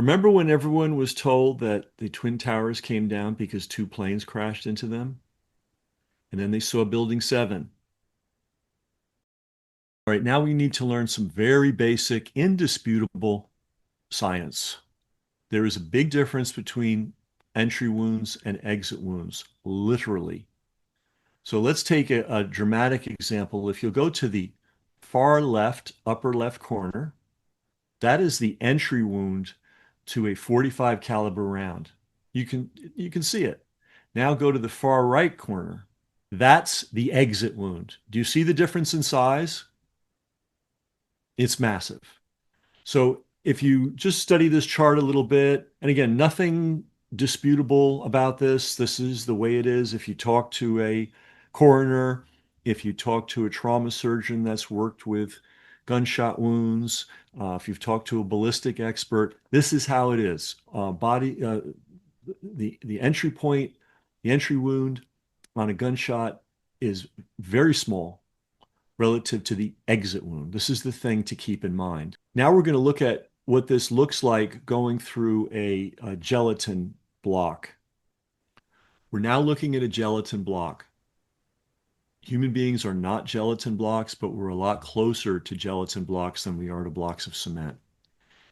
Remember when everyone was told that the Twin Towers came down because two planes crashed into them? And then they saw Building 7. All right, now we need to learn some very basic, indisputable science. There is a big difference between entry wounds and exit wounds, literally. So let's take a dramatic example. If you'll go to the far left, upper left corner, that is the entry wound to a 45 caliber round. You can see it. Now go to the far right corner. That's the exit wound. Do you see the difference in size? It's massive. So if you just study this chart a little bit, and again, nothing disputable about this. This is the way it is. If you talk to a coroner, if you talk to a trauma surgeon that's worked with gunshot wounds, if you've talked to a ballistic expert, this is how it is. The entry point, the entry wound on a gunshot is very small relative to the exit wound. This is the thing to keep in mind. Now we're going to look at what this looks like going through a gelatin block. We're now looking at a gelatin block. Human beings are not gelatin blocks, but we're a lot closer to gelatin blocks than we are to blocks of cement.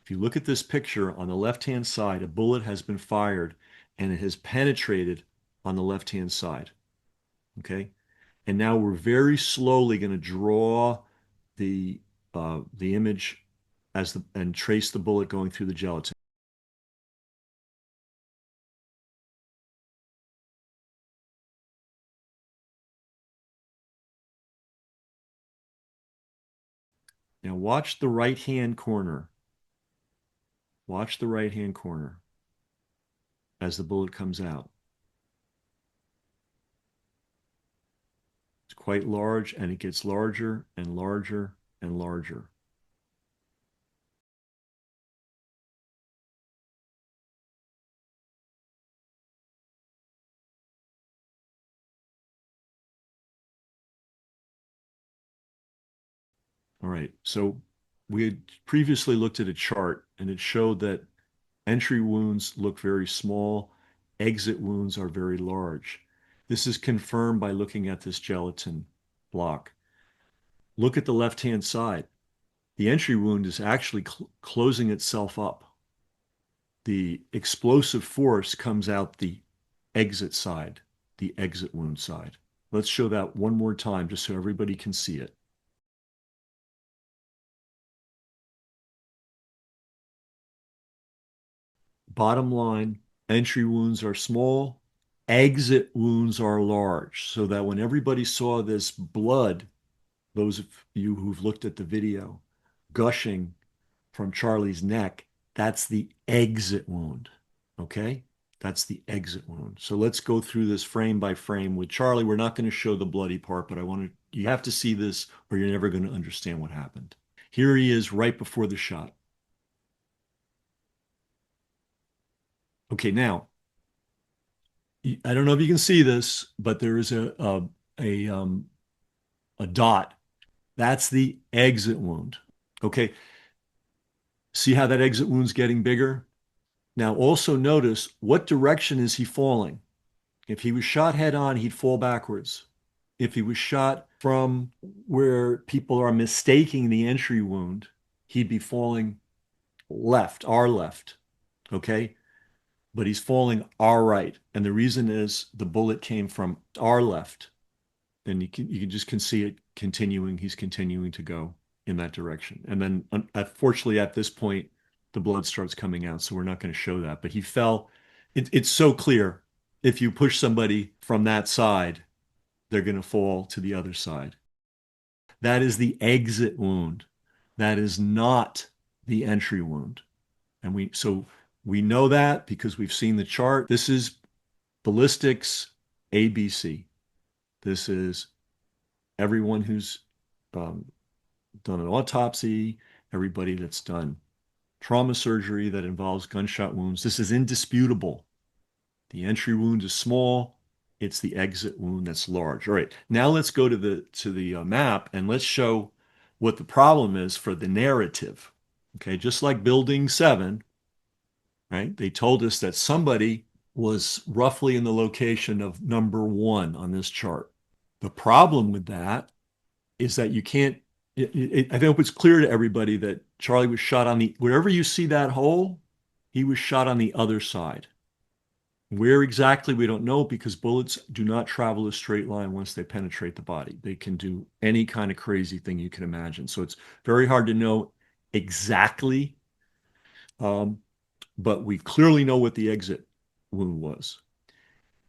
If you look at this picture on the left-hand side, a bullet has been fired and it has penetrated on the left-hand side. Okay? And now we're very slowly going to draw the image and trace the bullet going through the gelatin. Now watch the right hand corner. Watch the right hand corner as the bullet comes out. It's quite large and it gets larger and larger and larger. All right, so we had previously looked at a chart and it showed that entry wounds look very small, exit wounds are very large. This is confirmed by looking at this gelatin block. Look at the left-hand side. The entry wound is actually closing itself up. The explosive force comes out the exit side, the exit wound side. Let's show that one more time just so everybody can see it. Bottom line, entry wounds are small, exit wounds are large, so that when everybody saw this blood, those of you who've looked at the video, gushing from Charlie's neck, that's the exit wound. Okay? That's the exit wound. So let's go through this frame by frame with Charlie. We're not going to show the bloody part, but you have to see this or you're never going to understand what happened. Here he is right before the shot. Okay, now I don't know if you can see this, but there is a dot. That's the exit wound. Okay, see how that exit wound's getting bigger? Now also notice what direction is he falling? If he was shot head on, he'd fall backwards. If he was shot from where people are mistaking the entry wound, he'd be falling left, our left. Okay? But he's falling our right. And the reason is the bullet came from our left. And you can see it continuing. He's continuing to go in that direction. And then unfortunately at this point, the blood starts coming out. So we're not going to show that. But he fell. It's so clear. If you push somebody from that side, they're going to fall to the other side. That is the exit wound. That is not the entry wound. And we know that because we've seen the chart. This is ballistics ABC. This is everyone who's um, done an autopsy, everybody that's done trauma surgery that involves gunshot wounds. This is indisputable. The entry wound is small. It's the exit wound that's large. All right, now let's go to the map and let's show what the problem is for the narrative. Okay, just like building 7, right? They told us that somebody was roughly in the location of number one on this chart. The problem with that is that you can't, I hope it's clear to everybody that Charlie was shot on the, wherever you see that hole, he was shot on the other side. Where exactly, we don't know because bullets do not travel a straight line once they penetrate the body. They can do any kind of crazy thing you can imagine. So it's very hard to know exactly, um, but we clearly know what the exit wound was.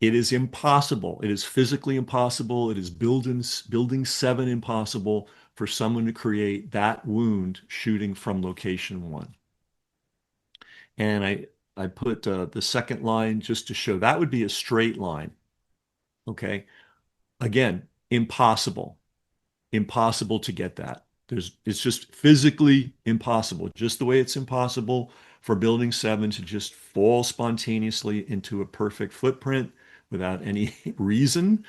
It is impossible. It is physically impossible. It is building seven impossible for someone to create that wound shooting from location one. And I put the second line just to show that would be a straight line. Okay. Again, impossible. Impossible to get that. It's just physically impossible. Just the way it's impossible for building seven to just fall spontaneously into a perfect footprint without any reason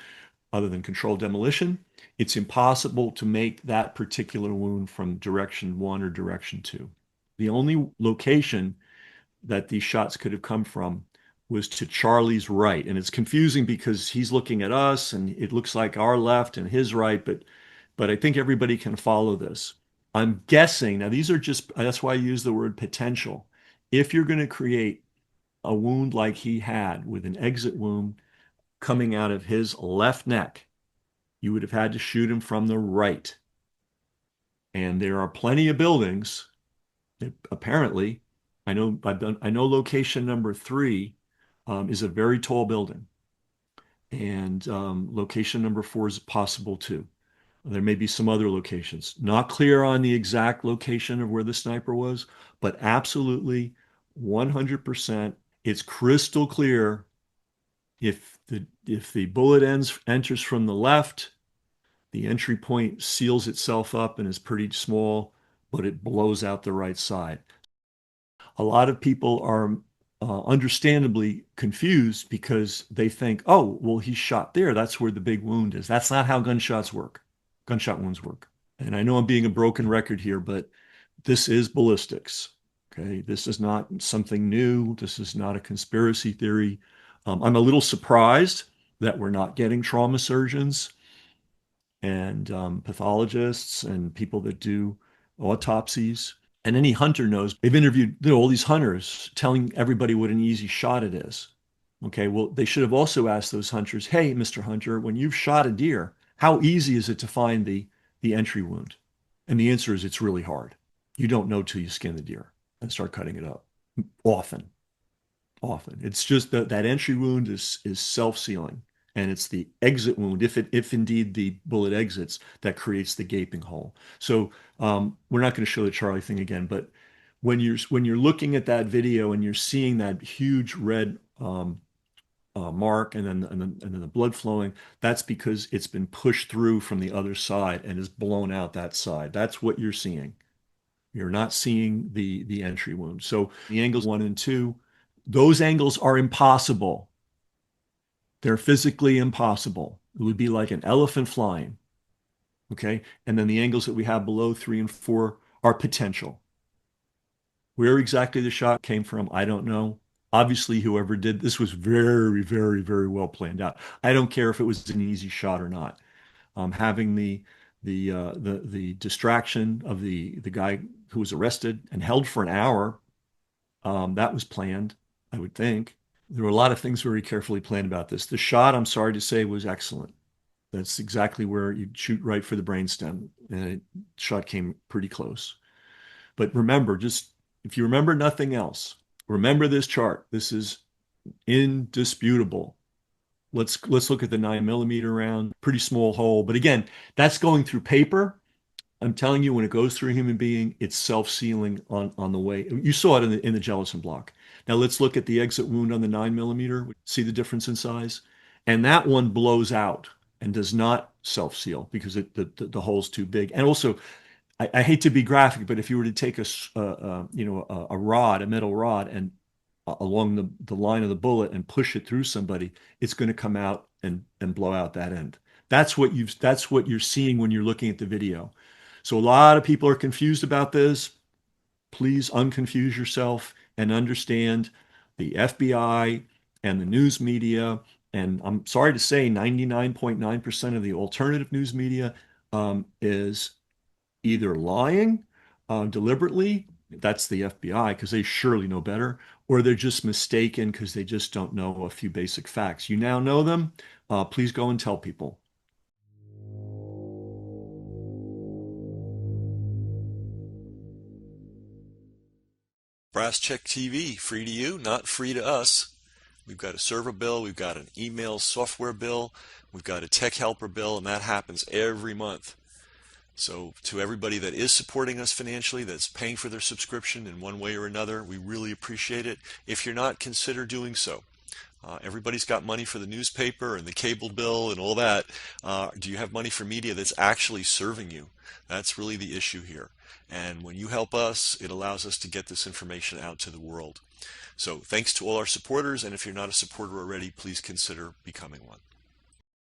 other than controlled demolition. It's impossible to make that particular wound from direction one or direction two. The only location that these shots could have come from was to Charlie's right. And it's confusing because he's looking at us and it looks like our left and his right, but I think everybody can follow this. I'm guessing, now these are just, that's why I use the word potential. If you're going to create a wound like he had with an exit wound coming out of his left neck, you would have had to shoot him from the right. And there are plenty of buildings that apparently, I know location number three is a very tall building, and location number four is possible too. There may be some other locations. Not clear on the exact location of where the sniper was, but absolutely 100%. It's crystal clear if the bullet enters from the left, the entry point seals itself up and is pretty small, but it blows out the right side. A lot of people are understandably confused because they think, oh, well, he's shot there. That's where the big wound is. That's not how gunshots work. Gunshot wounds work. And I know I'm being a broken record here, but this is ballistics. Okay. This is not something new. This is not a conspiracy theory. I'm a little surprised that we're not getting trauma surgeons and pathologists and people that do autopsies. And any hunter knows they've interviewed all these hunters telling everybody what an easy shot it is. Okay, well, they should have also asked those hunters, hey, Mr. Hunter, when you've shot a deer, how easy is it to find the entry wound? And the answer is it's really hard. You don't know till you skin the deer and start cutting it up. Often, often. It's just that entry wound is self-sealing. And it's the exit wound, if indeed the bullet exits, that creates the gaping hole. So we're not going to show the Charlie thing again, but when you're looking at that video and you're seeing that huge red mark and then the blood flowing, that's because it's been pushed through from the other side and is blown out that side. That's what you're seeing. You're not seeing the entry wound. So the angles one and two, those angles are impossible. They're physically impossible. It would be like an elephant flying. Okay. And then the angles that we have below three and four are potential. Where exactly the shot came from, I don't know. Obviously, whoever did this was very, very, very well planned out. I don't care if it was an easy shot or not. Having the distraction of the guy who was arrested and held for an hour, that was planned, I would think. There were a lot of things very carefully planned about this. The shot, I'm sorry to say, was excellent. That's exactly where you shoot right for the brainstem, and the shot came pretty close. But remember, just if you remember nothing else, remember this chart. This is indisputable. Let's look at the 9 millimeter round. Pretty small hole, but again, that's going through paper. I'm telling you, when it goes through a human being, it's self-sealing on the way. You saw it in the gelatin block. Now let's look at the exit wound on the 9 millimeter. See the difference in size? And that one blows out and does not self-seal because the hole's too big. And also, I hate to be graphic, but if you were to take a rod, a metal rod, and along the line of the bullet and push it through somebody, it's going to come out and blow out that end. That's what you're seeing when you're looking at the video. So a lot of people are confused about this. Please unconfuse yourself and understand the FBI and the news media, and I'm sorry to say 99.9% of the alternative news media is either lying deliberately, that's the FBI because they surely know better, or they're just mistaken because they just don't know a few basic facts. You now know them. Please go and tell people. Brass Check TV, free to you, not free to us. We've got a server bill, we've got an email software bill, we've got a tech helper bill, and that happens every month. So to everybody that is supporting us financially, that's paying for their subscription in one way or another, we really appreciate it. If you're not, consider doing so. Everybody's got money for the newspaper and the cable bill and all that. Do you have money for media that's actually serving you? That's really the issue here. And when you help us, it allows us to get this information out to the world. So thanks to all our supporters, and if you're not a supporter already, please consider becoming one.